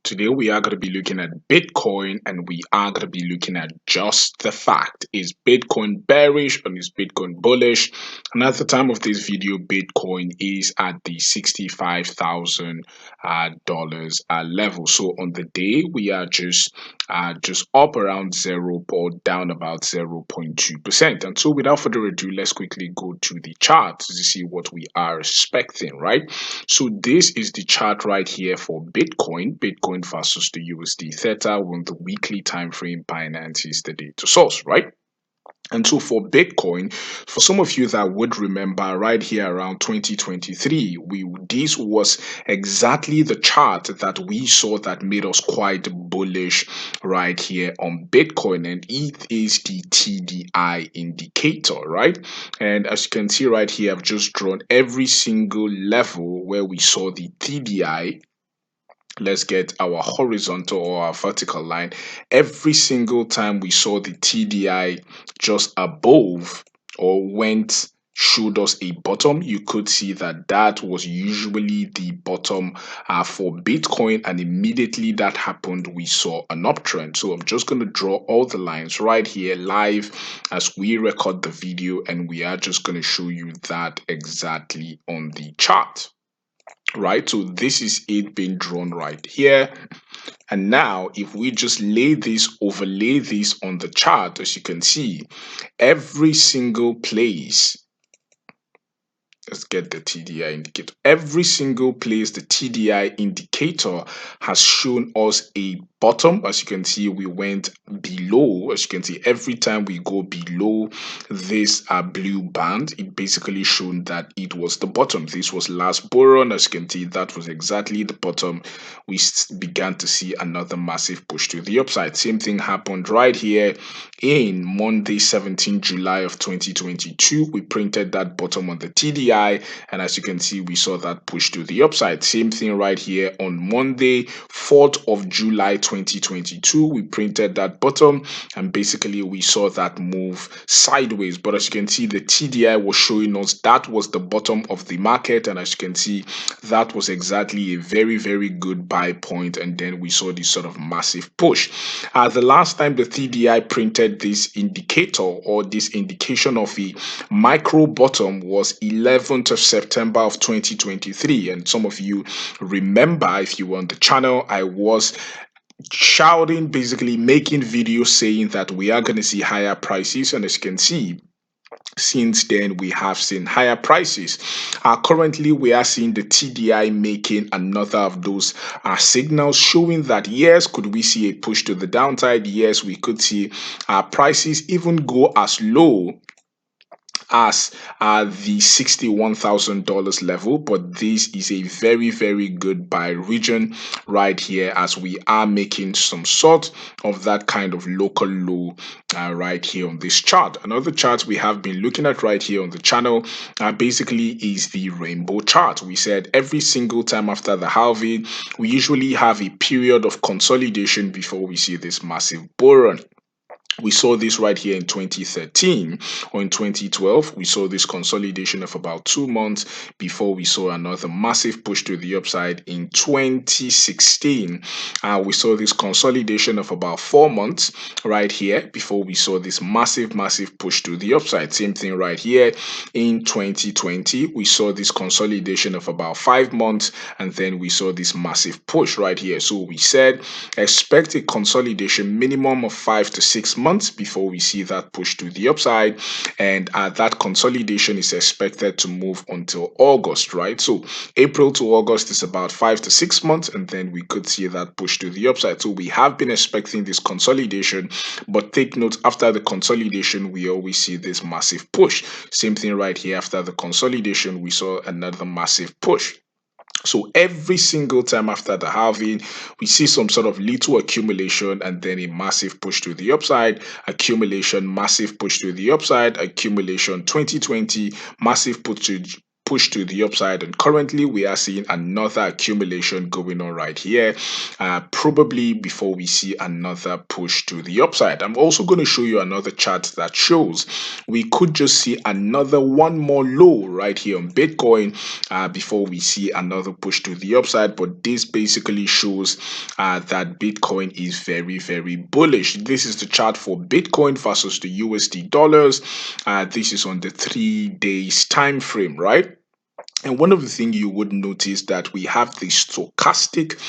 Today we are going to be looking at Bitcoin and we are going to be looking at just the fact. Is Bitcoin bearish or is Bitcoin bullish? And at the time of this video, Bitcoin is at the $65,000 level. So on the day, we are just up around zero or down about 0.2%. And so without further ado, let's quickly go to the chart to see what we are expecting, right? So this is the chart right here for Bitcoin versus the USD Theta on the weekly time frame. Binance is the data source, right? And so for Bitcoin, for some of you that would remember right here around 2023, this was exactly the chart that we saw that made us quite bullish right here on Bitcoin. And it is the TDI indicator, right? And as you can see right here, I've just drawn every single level where we saw the TDI. Let's get our horizontal or our vertical line. Every single time we saw the TDI just above or showed us a bottom, you could see that that was usually the bottom for Bitcoin, and immediately that happened, we saw an uptrend. So I'm just going to draw all the lines right here live as we record the video, and we are just going to show you that exactly on the chart. Right, so this is it being drawn right here. And now if we just overlay this on the chart, as you can see, every single place, let's get the TDI indicator, every single place the TDI indicator has shown us a bottom. As you can see, we went below. As you can see, every time we go below this blue band, it basically shown that it was the bottom. This was last bull run. As you can see, that was exactly the bottom. We began to see another massive push to the upside. Same thing happened right here in Monday, 17 July of 2022. We printed that bottom on the TDI, and as you can see, we saw that push to the upside. Same thing right here on Monday, 4th of July 2022. We printed that bottom, and basically we saw that move sideways. But as you can see, the TDI was showing us that was the bottom of the market, and as you can see, that was exactly a very, very good buy point. And then we saw this sort of massive push. The last time the TDI printed this indicator or this indication of a micro bottom was 11th of September of 2023. And some of you remember, if you were on the channel, I was shouting, basically making videos saying that we are going to see higher prices. And as you can see, since then we have seen higher prices. Currently we are seeing the TDI making another of those signals, showing that yes, could we see a push to the downside? Yes, we could see prices even go as low as the $61,000 level, but this is a very, very good buy region right here, as we are making some sort of that kind of local low right here on this chart. Another chart we have been looking at right here on the channel basically is the rainbow chart. We said every single time after the halving, we usually have a period of consolidation before we see this massive bull run. We saw this right here in 2013 or in 2012. We saw this consolidation of about 2 months before we saw another massive push to the upside in 2016. We saw this consolidation of about 4 months right here before we saw this massive push to the upside. Same thing right here in 2020. We saw this consolidation of about 5 months, and then we saw this massive push right here. So we said expect a consolidation minimum of 5 to 6 months before we see that push to the upside, and that consolidation is expected to move until August, right? So April to August is about 5 to 6 months, and then we could see that push to the upside. So we have been expecting this consolidation, but take note, after the consolidation we always see this massive push. Same thing right here, after the consolidation we saw another massive push. So every single time after the halving, we see some sort of little accumulation and then a massive push to the upside, accumulation, massive push to the upside, accumulation. 2020, massive push push to the upside, and currently we are seeing another accumulation going on right here, probably before we see another push to the upside. I'm also going to show you another chart that shows we could just see another one more low right here on Bitcoin before we see another push to the upside. But this basically shows that Bitcoin is very, very bullish. This is the chart for Bitcoin versus the USD dollars. This is on the 3 days time frame, right? And one of the things you would notice that we have the stochastic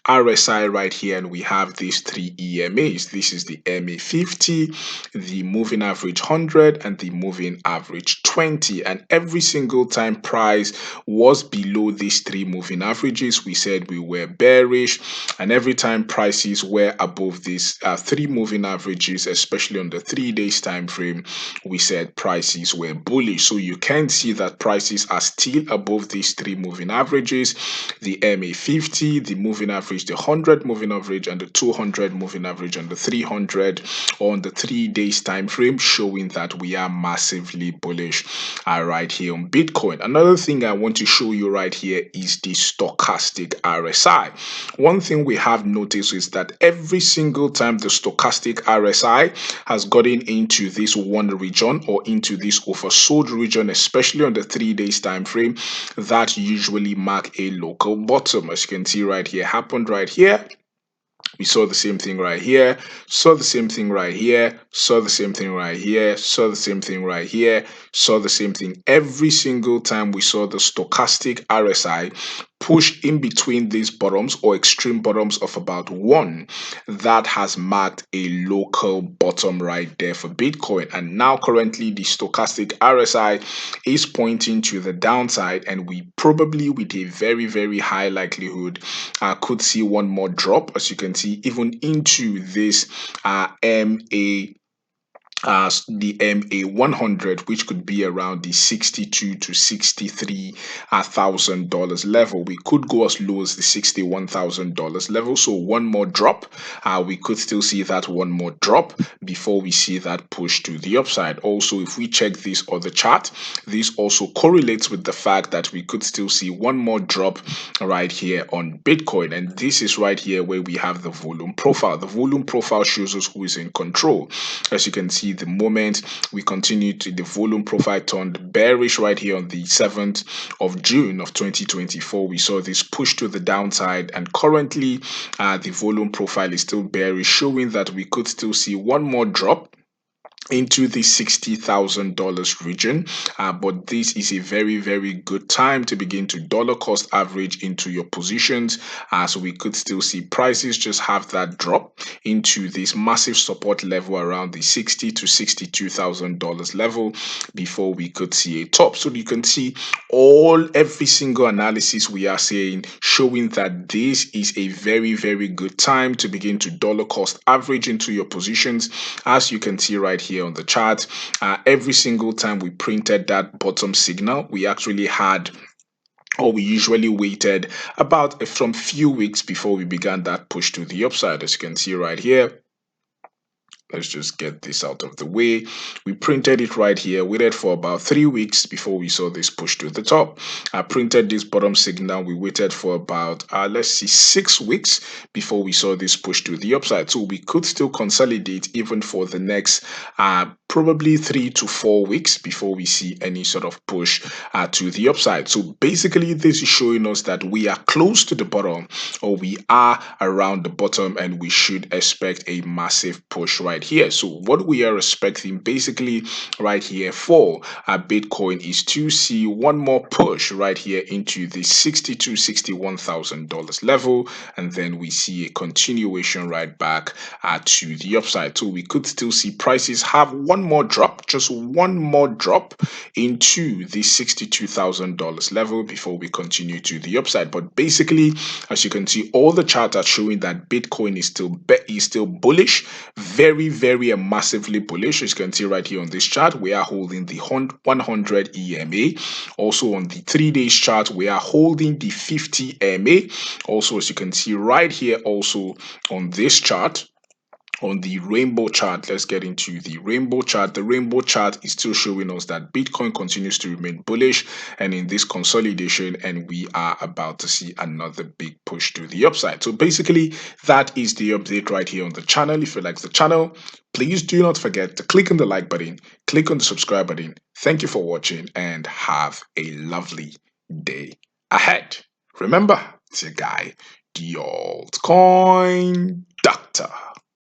RSI right here, and we have these three EMAs. This is the MA50, the moving average 100, and the moving average 20. And every single time price was below these three moving averages, we said we were bearish. And every time prices were above these three moving averages, especially on the 3 days time frame, we said prices were bullish. So you can see that prices are still above these three moving averages, the MA50, the moving average, the 100 moving average, and the 200 moving average, and the 300 on the 3 days time frame, showing that we are massively bullish right here on Bitcoin. Another thing I want to show you right here is the stochastic RSI. One thing we have noticed is that every single time the stochastic RSI has gotten into this one region or into this oversold region, especially on the 3 days time frame, that usually mark a local bottom. As you can see right here, happened right here. We saw the same thing right here, saw the same thing right here, saw the same thing right here, saw the same thing right here, saw the same thing. Every single time we saw the stochastic RSI push in between these bottoms or extreme bottoms of about 1, that has marked a local bottom right there for Bitcoin. And now currently the stochastic RSI is pointing to the downside, and we probably with a very, very high likelihood could see one more drop, as you can see, even into this the MA 100, which could be around the 62 to 63 thousand dollars level. We could go as low as the $61,000 level. So one more drop, we could still see that one more drop before we see that push to the upside. Also, if we check this other chart, this also correlates with the fact that we could still see one more drop right here on Bitcoin. And this is right here where we have the volume profile. The volume profile shows us who is in control. As you can see, the moment we continue to, the volume profile turned bearish right here on the 7th of June of 2024. We saw this push to the downside, and currently the volume profile is still bearish, showing that we could still see one more drop into the $60,000 region, but this is a very, very good time to begin to dollar cost average into your positions, so we could still see prices just have that drop into this massive support level around the $60,000 to $62,000 level before we could see a top. So you can see every single analysis we are saying showing that this is a very, very good time to begin to dollar cost average into your positions. As you can see right here on the chart, every single time we printed that bottom signal, we actually had, or we usually waited about from few weeks before we began that push to the upside. As you can see right here, let's just get this out of the way. We printed it right here, waited for about 3 weeks before we saw this push to the top. I printed this bottom signal. We waited for about, let's see, 6 weeks before we saw this push to the upside. So we could still consolidate even for the next probably 3 to 4 weeks before we see any sort of push to the upside. So basically, this is showing us that we are close to the bottom, or we are around the bottom, and we should expect a massive push right here. So what we are expecting basically right here for Bitcoin is to see one more push right here into the $61,000 level, and then we see a continuation right back to the upside. So we could still see prices have one more drop, just one more drop into the $62,000 level before we continue to the upside. But basically, as you can see, all the charts are showing that Bitcoin is still bullish, very, very massively bullish. As you can see right here on this chart, we are holding the 100 EMA. Also on the 3 days chart, we are holding the 50 EMA. Also, as you can see right here, also on this chart, on the rainbow chart, let's get into the rainbow chart. The rainbow chart is still showing us that Bitcoin continues to remain bullish and in this consolidation, and we are about to see another big push to the upside. So basically, that is the update right here on the channel. If you like the channel, please do not forget to click on the like button, click on the subscribe button. Thank you for watching and have a lovely day ahead. Remember, it's your guy, the altcoin doctor.